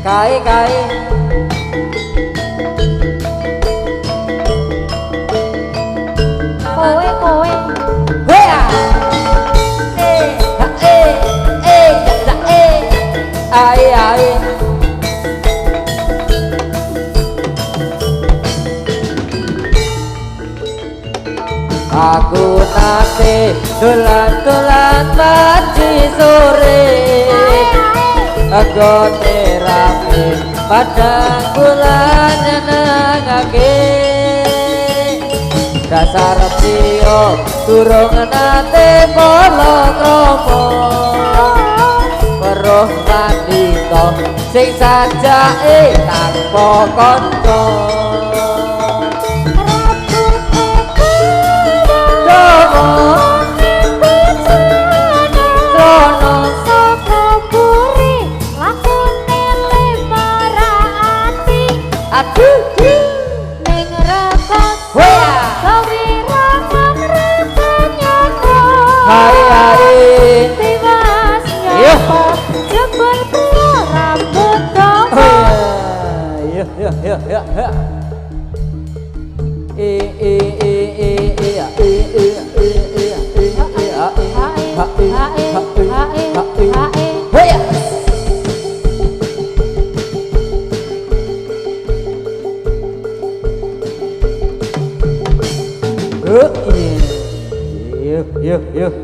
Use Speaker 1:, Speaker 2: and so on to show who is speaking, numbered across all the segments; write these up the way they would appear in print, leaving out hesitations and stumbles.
Speaker 1: Kai
Speaker 2: kowe
Speaker 1: Wea ai aku nate dolan-dolan pagi sore aku rame padang bulan nyenengake dasar tio durung nate polokrama weruh mandika sing sajake tanpa kanca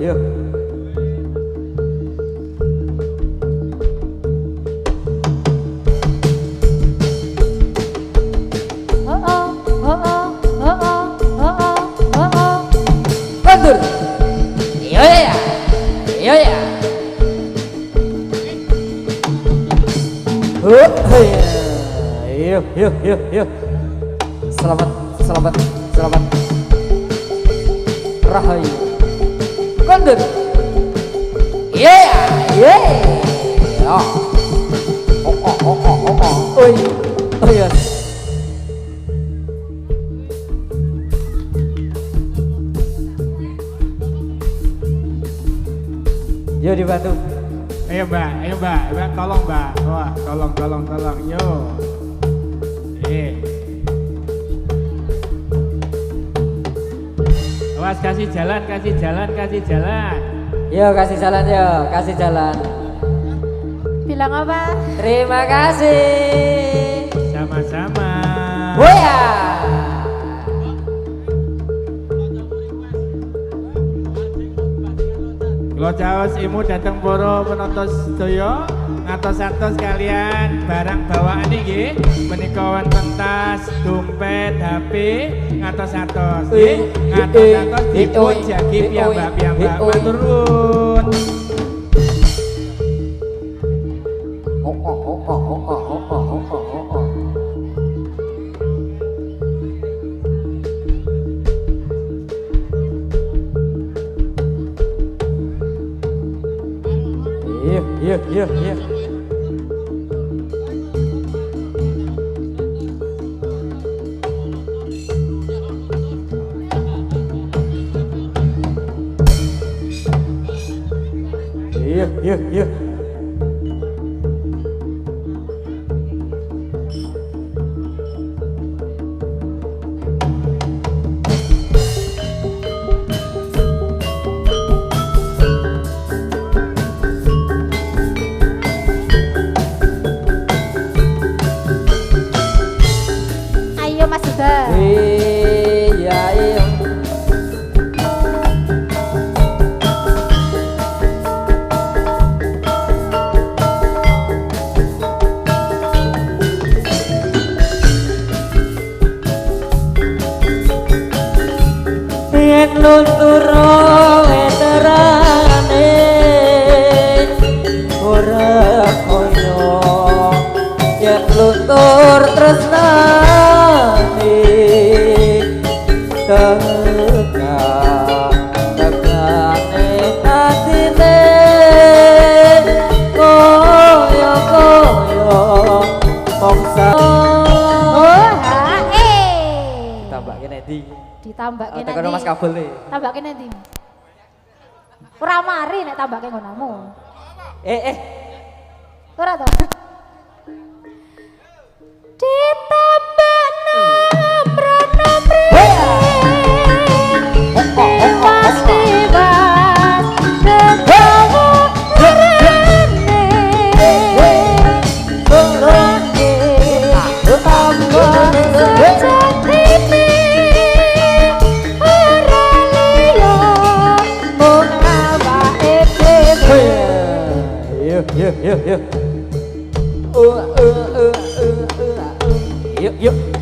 Speaker 1: Yuk. Mundur. Iya ya. Yuk. Selamat. Rahayu. Mundur. Iya. Oh iya. Yo dibantu.
Speaker 3: Ayo mbak, tolong mbak. Wah, tolong. Yo. Awas kasih jalan.
Speaker 1: Yo kasih jalan.
Speaker 2: bilang apa?
Speaker 1: Terima kasih.
Speaker 3: Sama-sama.
Speaker 1: Boya.
Speaker 3: Lo caos imu datang poro penonton sedaya ngatos-atos kalian barang bawaan iki menika wonten tas, dompet, HP ngatos-atos nggih. Ngatos-atos dipun jagi piyambak-piyambak. Matur nuwun.
Speaker 1: Iya. Iya.
Speaker 2: Ayo Mas Duda.
Speaker 1: Iya. Yen lunturo eterane ora koyo yen luntur tresnane tegane atine koyo mongsa tambah kene di
Speaker 2: Ditambahke
Speaker 1: tekan Mas Kabel nih.
Speaker 2: Tambahke nanti. Ora mari nek tambahke nggonamu.
Speaker 1: Eh.
Speaker 2: Ora to.
Speaker 1: Yuk yuk